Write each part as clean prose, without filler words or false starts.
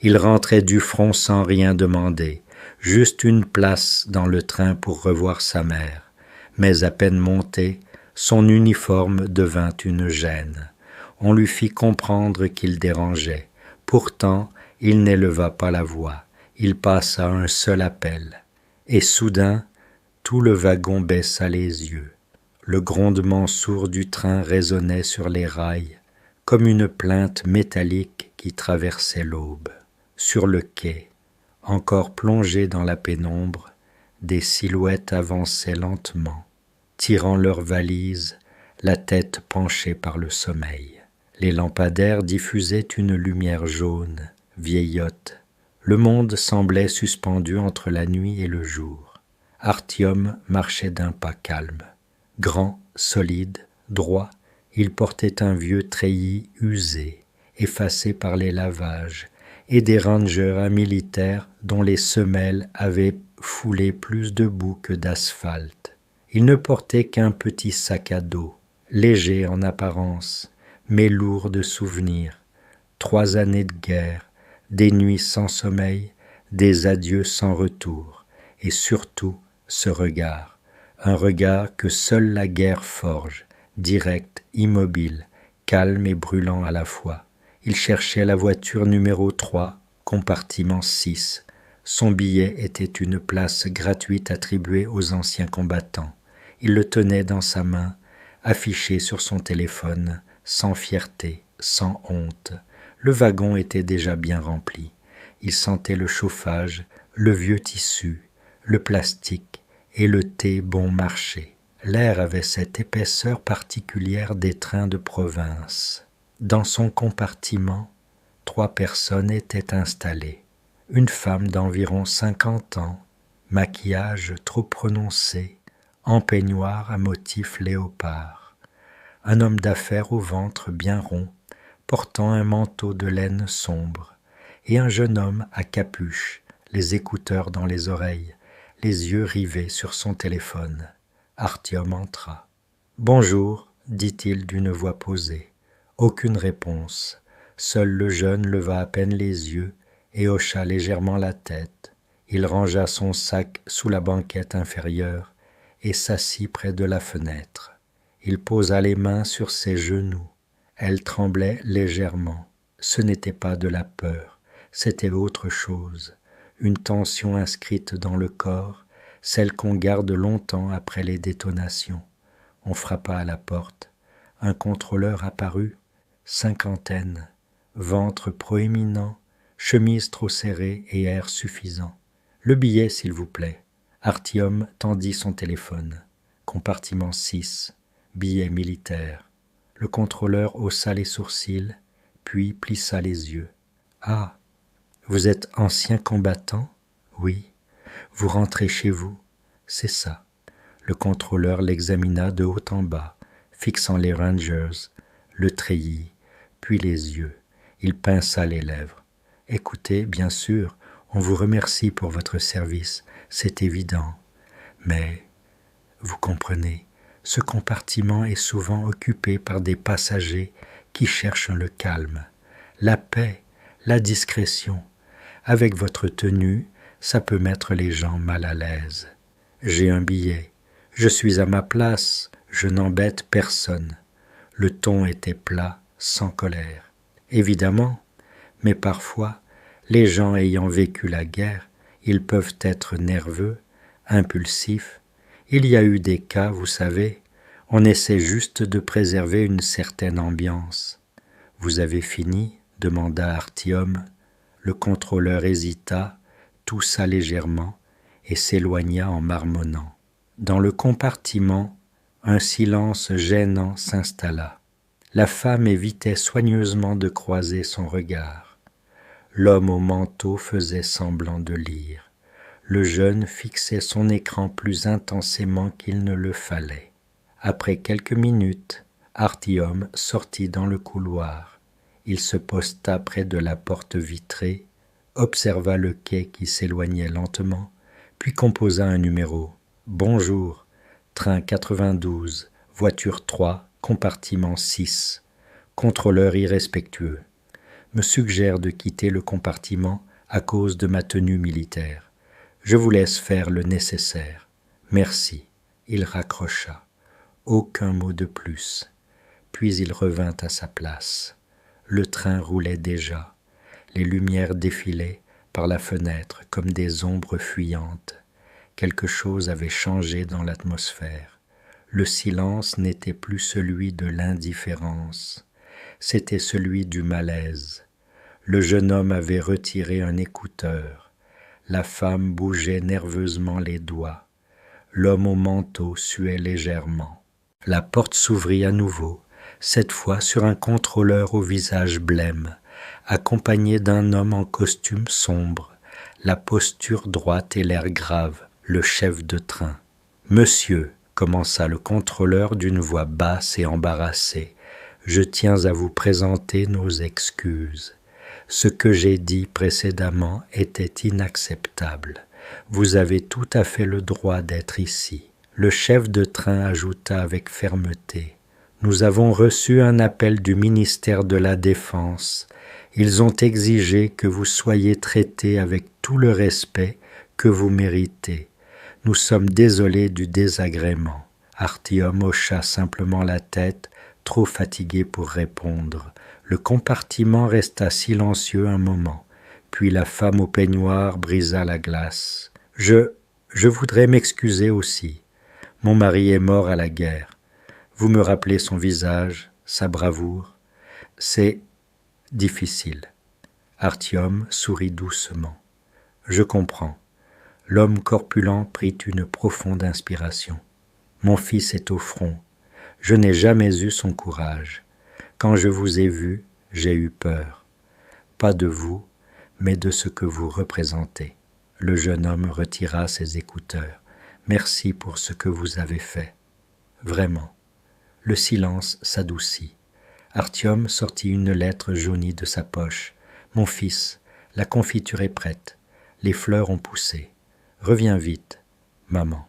Il rentrait du front sans rien demander, juste une place dans le train pour revoir sa mère. Mais à peine monté, son uniforme devint une gêne. On lui fit comprendre qu'il dérangeait. Pourtant, il n'éleva pas la voix. Il passa un seul appel. Et soudain, tout le wagon baissa les yeux. Le grondement sourd du train résonnait sur les rails, comme une plainte métallique qui traversait l'aube. Sur le quai, encore plongés dans la pénombre, des silhouettes avançaient lentement, tirant leurs valises, la tête penchée par le sommeil. Les lampadaires diffusaient une lumière jaune, vieillotte. Le monde semblait suspendu entre la nuit et le jour. Artyom marchait d'un pas calme. Grand, solide, droit, il portait un vieux treillis usé, effacé par les lavages, et des rangers militaires dont les semelles avaient foulé plus de boue que d'asphalte. Il ne portait qu'un petit sac à dos, léger en apparence, mais lourd de souvenirs. 3 années de guerre, des nuits sans sommeil, des adieux sans retour, et surtout ce regard, un regard que seule la guerre forge, direct, immobile, calme et brûlant à la fois. Il cherchait la voiture numéro 3, compartiment 6. Son billet était une place gratuite attribuée aux anciens combattants. Il le tenait dans sa main, affiché sur son téléphone, sans fierté, sans honte. Le wagon était déjà bien rempli. Il sentait le chauffage, le vieux tissu, le plastique et le thé bon marché. L'air avait cette épaisseur particulière des trains de province. Dans son compartiment, 3 personnes étaient installées. Une femme d'environ 50 ans, maquillage trop prononcé, en peignoir à motif léopard. Un homme d'affaires au ventre bien rond, portant un manteau de laine sombre, et un jeune homme à capuche, les écouteurs dans les oreilles, les yeux rivés sur son téléphone. Artyom entra. « Bonjour », dit-il d'une voix posée. Aucune réponse. Seul le jeune leva à peine les yeux et hocha légèrement la tête. Il rangea son sac sous la banquette inférieure et s'assit près de la fenêtre. Il posa les mains sur ses genoux. Elles tremblaient légèrement. Ce n'était pas de la peur, c'était autre chose. Une tension inscrite dans le corps, celle qu'on garde longtemps après les détonations. On frappa à la porte. Un contrôleur apparut, 50, ventre proéminent, chemise trop serrée et air suffisant. « Le billet, s'il vous plaît. » Artyom tendit son téléphone. Compartiment 6, billet militaire. Le contrôleur haussa les sourcils, puis plissa les yeux. « Ah, vous êtes ancien combattant ? Oui. Vous rentrez chez vous ? C'est ça. » Le contrôleur l'examina de haut en bas, fixant les rangers, le treillis, puis les yeux. Il pinça les lèvres. « Écoutez, bien sûr, on vous remercie pour votre service, c'est évident. Mais, vous comprenez, ce compartiment est souvent occupé par des passagers qui cherchent le calme, la paix, la discrétion. Avec votre tenue, ça peut mettre les gens mal à l'aise. J'ai un billet, je suis à ma place, je n'embête personne. » Le ton était plat, sans colère. Évidemment, mais parfois, les gens ayant vécu la guerre, ils peuvent être nerveux, impulsifs. Il y a eu des cas, vous savez, on essaie juste de préserver une certaine ambiance. « Vous avez fini ?» demanda Artyom. Le contrôleur hésita, toussa légèrement et s'éloigna en marmonnant. Dans le compartiment, un silence gênant s'installa. La femme évitait soigneusement de croiser son regard. L'homme au manteau faisait semblant de lire. Le jeune fixait son écran plus intensément qu'il ne le fallait. Après quelques minutes, Artyom sortit dans le couloir. Il se posta près de la porte vitrée, observa le quai qui s'éloignait lentement, puis composa un numéro. « Bonjour, train 92, voiture 3, compartiment 6. » Contrôleur irrespectueux. me suggère de quitter le compartiment à cause de ma tenue militaire. Je vous laisse faire le nécessaire. Merci. Il raccrocha. Aucun mot de plus. Puis il revint à sa place. Le train roulait déjà. Les lumières défilaient par la fenêtre comme des ombres fuyantes. Quelque chose avait changé dans l'atmosphère. Le silence n'était plus celui de l'indifférence, c'était celui du malaise. Le jeune homme avait retiré un écouteur. La femme bougeait nerveusement les doigts. L'homme au manteau suait légèrement. La porte s'ouvrit à nouveau, cette fois sur un contrôleur au visage blême, accompagné d'un homme en costume sombre, la posture droite et l'air grave, le chef de train. « Monsieur », commença le contrôleur d'une voix basse et embarrassée, « je tiens à vous présenter nos excuses. Ce que j'ai dit précédemment était inacceptable. Vous avez tout à fait le droit d'être ici. » Le chef de train ajouta avec fermeté, « Nous avons reçu un appel du ministère de la Défense. Ils ont exigé que vous soyez traité avec tout le respect que vous méritez. Nous sommes désolés du désagrément. » Artyom hocha simplement la tête, trop fatigué pour répondre. Le compartiment resta silencieux un moment, puis la femme au peignoir brisa la glace. « Je voudrais m'excuser aussi. Mon mari est mort à la guerre. Vous me rappelez son visage, sa bravoure. C'est difficile. » Artyom sourit doucement. « Je comprends. » L'homme corpulent prit une profonde inspiration. « Mon fils est au front. Je n'ai jamais eu son courage. Quand je vous ai vu, j'ai eu peur. Pas de vous, mais de ce que vous représentez. » Le jeune homme retira ses écouteurs. « Merci pour ce que vous avez fait. Vraiment. » Le silence s'adoucit. Artyom sortit une lettre jaunie de sa poche. « Mon fils, la confiture est prête. Les fleurs ont poussé. Reviens vite, maman. »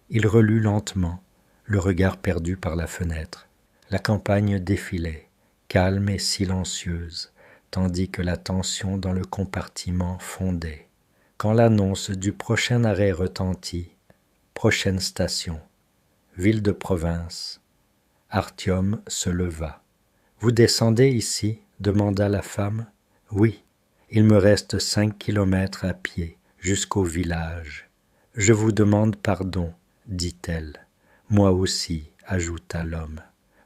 Il relut lentement, le regard perdu par la fenêtre. La campagne défilait, calme et silencieuse, tandis que la tension dans le compartiment fondait. Quand l'annonce du prochain arrêt retentit, prochaine station, ville de province, Artyom se leva. « Vous descendez ici ?» demanda la femme. « Oui, il me reste 5 kilomètres à pied jusqu'au village. Je vous demande pardon, dit-elle. Moi aussi, ajouta l'homme.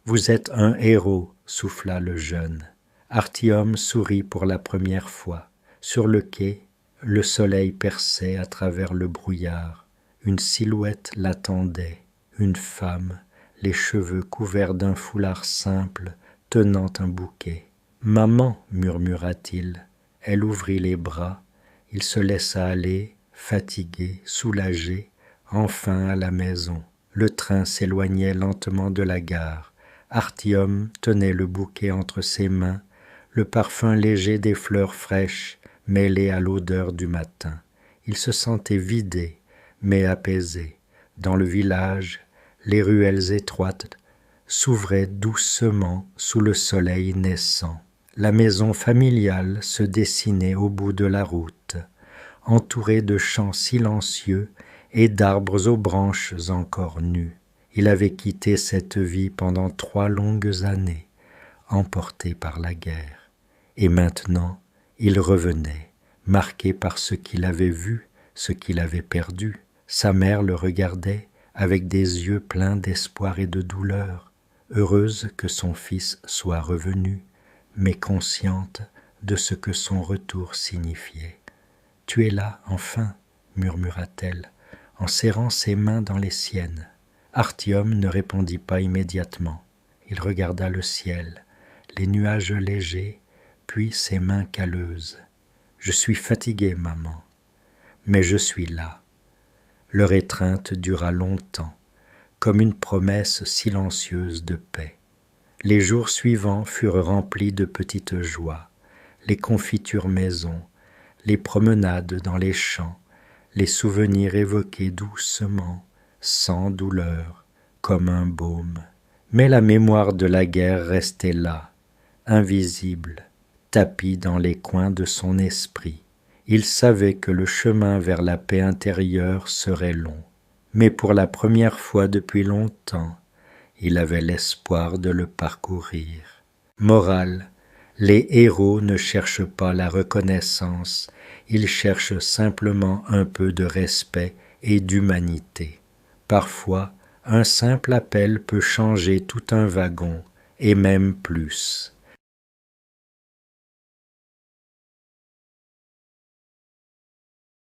Vous êtes un héros, souffla le jeune. Artyom sourit pour la première fois. Sur le quai, le soleil perçait à travers le brouillard. Une silhouette l'attendait, une femme, les cheveux couverts d'un foulard simple, tenant un bouquet. « Maman » murmura-t-il. Elle ouvrit les bras. Il se laissa aller, fatigué, soulagé, enfin à la maison. Le train s'éloignait lentement de la gare. Artyom tenait le bouquet entre ses mains, le parfum léger des fleurs fraîches mêlé à l'odeur du matin. Il se sentait vidé, mais apaisé. Dans le village, les ruelles étroites s'ouvraient doucement sous le soleil naissant. La maison familiale se dessinait au bout de la route, entourée de champs silencieux et d'arbres aux branches encore nues. Il avait quitté cette vie pendant 3 longues années, emporté par la guerre. Et maintenant, il revenait, marqué par ce qu'il avait vu, ce qu'il avait perdu. Sa mère le regardait avec des yeux pleins d'espoir et de douleur, heureuse que son fils soit revenu, mais consciente de ce que son retour signifiait. « Tu es là, enfin » murmura-t-elle, en serrant ses mains dans les siennes. Artyom ne répondit pas immédiatement. Il regarda le ciel, les nuages légers, puis ses mains calleuses. « Je suis fatigué, maman, mais je suis là. » Leur étreinte dura longtemps, comme une promesse silencieuse de paix. Les jours suivants furent remplis de petites joies, les confitures maison, les promenades dans les champs, les souvenirs évoqués doucement, sans douleur, comme un baume. Mais la mémoire de la guerre restait là, invisible, tapis dans les coins de son esprit. Il savait que le chemin vers la paix intérieure serait long, mais pour la première fois depuis longtemps, il avait l'espoir de le parcourir. Morale, les héros ne cherchent pas la reconnaissance, ils cherchent simplement un peu de respect et d'humanité. Parfois, un simple appel peut changer tout un wagon, et même plus.